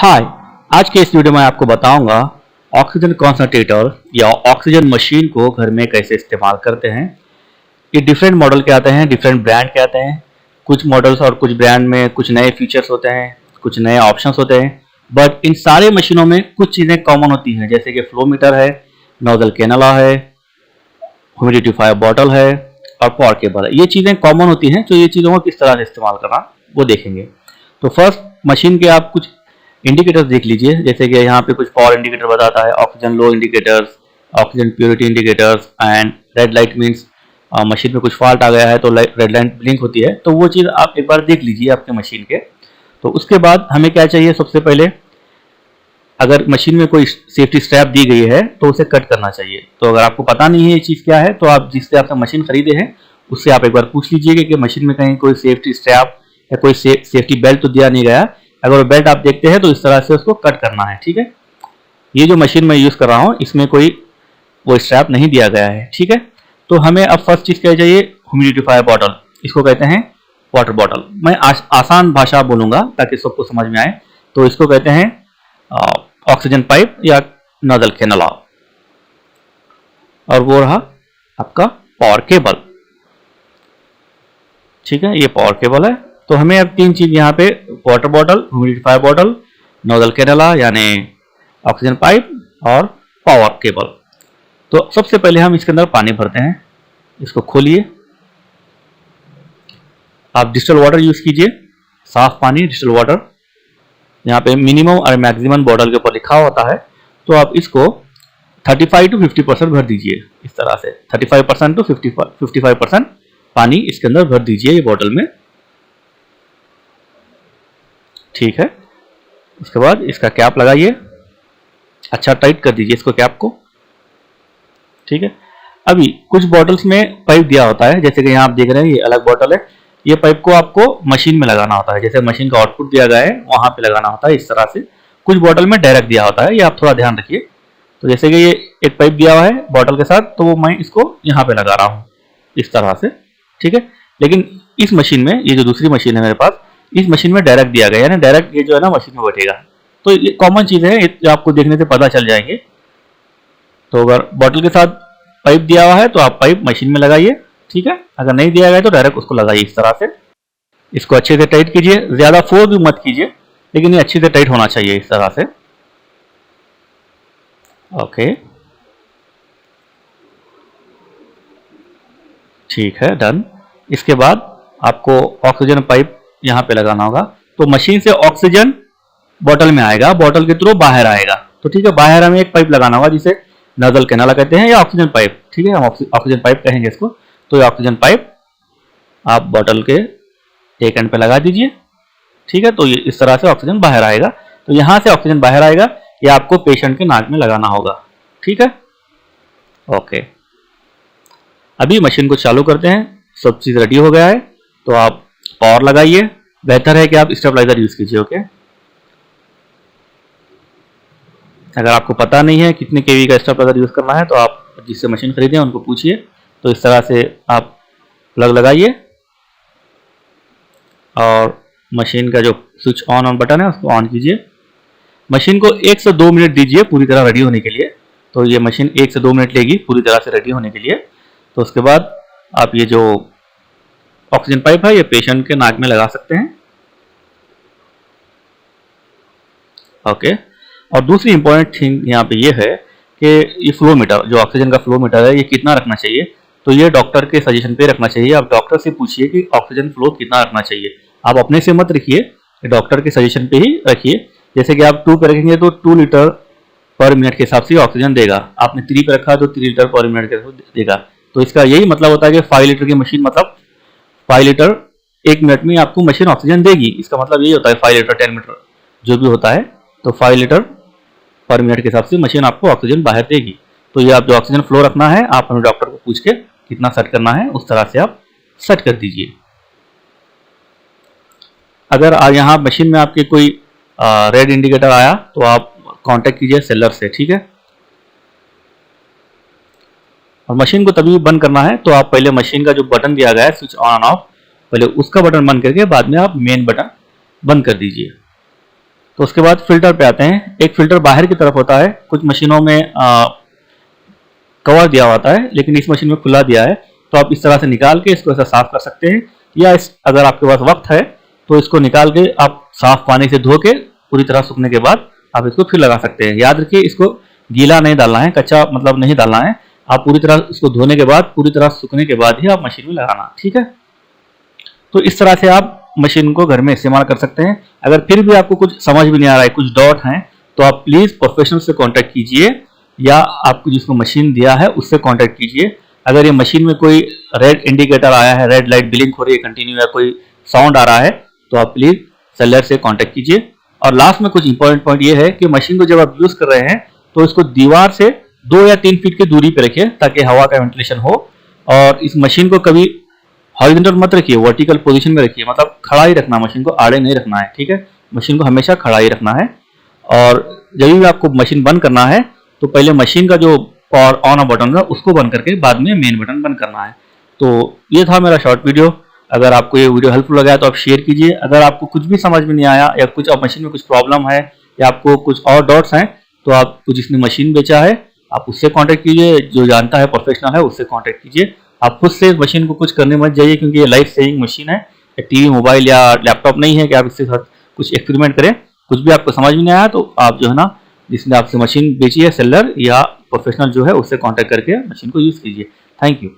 हाय। आज के इस वीडियो में आपको बताऊंगा ऑक्सीजन कॉन्सनट्रेटर या ऑक्सीजन मशीन को घर में कैसे इस्तेमाल करते हैं। ये डिफरेंट मॉडल के आते हैं, डिफरेंट ब्रांड के आते हैं। कुछ मॉडल्स और कुछ ब्रांड में कुछ नए फीचर्स होते हैं, कुछ नए ऑप्शंस होते हैं, बट इन सारे मशीनों में कुछ चीज़ें कॉमन होती हैं, जैसे कि फ्लो मीटर है, नोजल कैनला है, ह्यूमिडिफायर बॉटल है और पावर केबल है। ये चीज़ें कॉमन होती हैं, तो ये चीज़ों को किस तरह से इस्तेमाल करना वो देखेंगे। तो फर्स्ट मशीन के आप कुछ इंडिकेटर्स देख लीजिए, जैसे कि यहाँ पे कुछ पावर इंडिकेटर बताता है, oxygen low indicators, oxygen purity indicators and red light means machine में कुछ फॉल्ट आ गया है तो रेड लाइट ब्लिंक होती है। तो वो चीज़ आप एक बार देख लीजिए आपके मशीन के। तो उसके बाद हमें क्या चाहिए, सबसे पहले अगर मशीन में कोई सेफ्टी स्ट्रैप दी गई है तो उसे कट करना चाहिए। तो अगर आपको पता नहीं है ये चीज़ क्या है, तो आप जिससे आपने मशीन खरीदे हैं उससे आप एक बार पूछ लीजिएगा कि मशीन में कहीं कोई सेफ्टी स्ट्रैप या कोई सेफ्टी बेल्ट तो दिया नहीं गया। अगर वो बेल्ट आप देखते हैं तो इस तरह से उसको कट करना है, ठीक है। ये जो मशीन मैं यूज़ कर रहा हूँ इसमें कोई वो स्ट्रैप नहीं दिया गया है, ठीक है। तो हमें अब फर्स्ट चीज़ क्या चाहिए, ह्यूमिडिफायर बॉटल, इसको कहते हैं वाटर बॉटल। मैं आसान भाषा बोलूँगा ताकि सबको समझ में आए। तो इसको कहते हैं ऑक्सीजन पाइप या नोजल कैनला, और वो रहा आपका पावर केबल, ठीक है। ये पावर केबल है। तो हमें अब तीन चीज यहाँ पे, water bottle, humidifier bottle, nasal cannula यानी ऑक्सीजन पाइप और पावर केबल। तो सबसे पहले हम इसके अंदर पानी भरते हैं। इसको खोलिए, आप डिस्टिल वाटर यूज कीजिए, साफ पानी डिस्टिल वाटर। यहाँ पे मिनिमम और मैक्सिमम बॉटल के ऊपर लिखा होता है। तो आप इसको 35 to 50% भर दीजिए, इस तरह से 35% to 55% पानी इसके अंदर भर दीजिए ये बॉटल में, ठीक है। उसके बाद इसका कैप लगाइए, अच्छा टाइट कर दीजिए इसको कैप को, ठीक है। अभी कुछ बॉटल्स में पाइप दिया होता है, जैसे कि यहाँ आप देख रहे हैं ये अलग बॉटल है। ये पाइप को आपको मशीन में लगाना होता है, जैसे मशीन का आउटपुट दिया गया है वहां पे लगाना होता है इस तरह से। कुछ बॉटल में डायरेक्ट दिया होता है, ये आप थोड़ा ध्यान रखिए। तो जैसे कि ये एक पाइप दिया हुआ है बॉटल के साथ, तो वो मैं इसको यहाँ पे लगा रहा हूँ इस तरह से, ठीक है। लेकिन इस मशीन में, ये जो दूसरी मशीन है मेरे पास, इस मशीन में डायरेक्ट दिया गया है ना, डायरेक्ट ये जो है ना मशीन में बैठेगा। तो ये कॉमन चीज़ है, ये आपको देखने से पता चल जाएंगे। तो अगर बॉटल के साथ पाइप दिया हुआ है तो आप पाइप मशीन में लगाइए, ठीक है। अगर नहीं दिया गया है तो डायरेक्ट उसको लगाइए इस तरह से। इसको अच्छे से टाइट कीजिए, ज़्यादा फोर्स भी मत कीजिए, लेकिन ये अच्छे से टाइट होना चाहिए इस तरह से, ओके, ठीक है, डन। इसके बाद आपको ऑक्सीजन पाइप यहाँ पे लगाना होगा। तो मशीन से ऑक्सीजन बॉटल में आएगा, बॉटल के थ्रू बाहर आएगा। तो ठीक है, बाहर हमें एक पाइप लगाना होगा जिसे नोजल कैनला कहते हैं या ऑक्सीजन पाइप, ठीक है, हम ऑक्सीजन पाइप कहेंगे इसको। तो ये ऑक्सीजन पाइप आप बॉटल के एक एंड पे लगा दीजिए, ठीक है। तो ये इस तरह से ऑक्सीजन बाहर आएगा। तो यहाँ से ऑक्सीजन बाहर आएगा, ये आपको पेशेंट के नाक में लगाना होगा, ठीक है, ओके। अभी मशीन को चालू करते हैं, सब चीज़ रेडी हो गया है। तो आप पावर लगाइए, बेहतर है कि आप स्टेबलाइजर यूज कीजिए, ओके। अगर आपको पता नहीं है कितने केवी का स्टेबलाइजर यूज करना है तो आप जिससे मशीन खरीदे हैं उनको पूछिए। तो इस तरह से आप प्लग लगाइए और मशीन का जो स्विच ऑन बटन है उसको ऑन कीजिए। मशीन को 1 से 2 मिनट दीजिए पूरी तरह रेडी होने के लिए। तो ये मशीन 1 से 2 मिनट लेगी पूरी तरह से रेडी होने के लिए। तो उसके बाद आप ये जो ऑक्सीजन पाइप है ये पेशेंट के नाक में लगा सकते हैं, ओके। और दूसरी इंपॉर्टेंट थिंग यहाँ पे ये है कि ये फ्लो मीटर, जो ऑक्सीजन का फ्लो मीटर है, ये कितना रखना चाहिए। तो ये डॉक्टर के सजेशन पे रखना चाहिए। आप डॉक्टर से पूछिए कि ऑक्सीजन फ्लो कितना रखना चाहिए, आप अपने से मत रखिए, डॉक्टर के सजेशन पे ही रखिए। जैसे कि आप 2 पे रखेंगे तो 2 लीटर पर मिनट के हिसाब से ऑक्सीजन देगा, आपने 3 पे रखा तो 3 लीटर पर मिनट के हिसाब से देगा। तो इसका यही मतलब होता है कि 5 लीटर की मशीन मतलब 5 लीटर 1 मिनट में आपको मशीन ऑक्सीजन देगी। इसका मतलब यही होता है 5 लीटर 10 मीटर जो भी होता है, तो 5 लीटर पर मिनट के हिसाब से मशीन आपको ऑक्सीजन बाहर देगी। तो ये आप जो ऑक्सीजन फ्लो रखना है आप अपने डॉक्टर को पूछ के कितना सेट करना है उस तरह से आप सेट कर दीजिए। अगर यहाँ मशीन में आपके कोई रेड इंडिकेटर आया तो आप कांटेक्ट कीजिए सेलर से, ठीक है। और मशीन को तभी बंद करना है तो आप पहले मशीन का जो बटन दिया गया है स्विच ऑन ऑफ, पहले उसका बटन बंद करके बाद में आप मेन बटन बंद कर दीजिए। तो उसके बाद फिल्टर पे आते हैं। एक फिल्टर बाहर की तरफ होता है, कुछ मशीनों में कवर दिया होता है, लेकिन इस मशीन में खुला दिया है। तो आप इस तरह से निकाल के इसको ऐसा साफ कर सकते हैं, या अगर आपके पास वक्त है तो इसको निकाल के आप साफ पानी से धो के पूरी तरह सूखने के बाद आप इसको फिर लगा सकते हैं। याद रखिए, इसको गीला नहीं डालना है, कच्चा मतलब नहीं डालना है। आप पूरी तरह इसको धोने के बाद, पूरी तरह सूखने के बाद ही आप मशीन में लगाना, ठीक है। तो इस तरह से आप मशीन को घर में इस्तेमाल कर सकते हैं। अगर फिर भी आपको कुछ समझ भी नहीं आ रहा है, कुछ डाउट हैं, तो आप प्लीज प्रोफेशनल से कांटेक्ट कीजिए, या आपको जिसको मशीन दिया है उससे कांटेक्ट कीजिए। अगर ये मशीन में कोई रेड इंडिकेटर आया है, रेड लाइट ब्लिंक हो रही है कंटिन्यू, या कोई साउंड आ रहा है, तो आप प्लीज सेलर से कांटेक्ट कीजिए। और लास्ट में कुछ इंपॉर्टेंट पॉइंट ये है कि मशीन को जब आप यूज कर रहे हैं तो इसको दीवार से 2 या 3 फीट की दूरी पे रखिए, ताकि हवा का वेंटिलेशन हो। और इस मशीन को कभी हॉरिजॉन्टल मत रखिए, वर्टिकल पोजीशन में रखिए, मतलब खड़ा ही रखना, मशीन को आड़े नहीं रखना है, ठीक है। मशीन को हमेशा खड़ा ही रखना है। और जब भी आपको मशीन बंद करना है तो पहले मशीन का जो पावर ऑन बटन है उसको बंद करके बाद में मेन बटन बंद करना है। तो ये था मेरा शॉर्ट वीडियो। अगर आपको ये वीडियो हेल्पफुल लगा तो आप शेयर कीजिए। अगर आपको कुछ भी समझ में नहीं आया, या कुछ आप मशीन में कुछ प्रॉब्लम है, या आपको कुछ और डाउट्स हैं, तो आपको जिसने मशीन बेचा है आप उससे कांटेक्ट कीजिए, जो जानता है प्रोफेशनल है उससे कांटेक्ट कीजिए। आप खुद से मशीन को कुछ करने मत जाइए, क्योंकि ये लाइफ सेविंग मशीन है। टीवी, मोबाइल या लैपटॉप नहीं है कि आप इससे कुछ एक्सपेरिमेंट करें। कुछ भी आपको समझ में नहीं आया तो आप जो है ना, जिसने आपसे मशीन बेची है, सेलर या प्रोफेशनल जो है, उससे कांटेक्ट करके मशीन को यूज कीजिए। Thank you.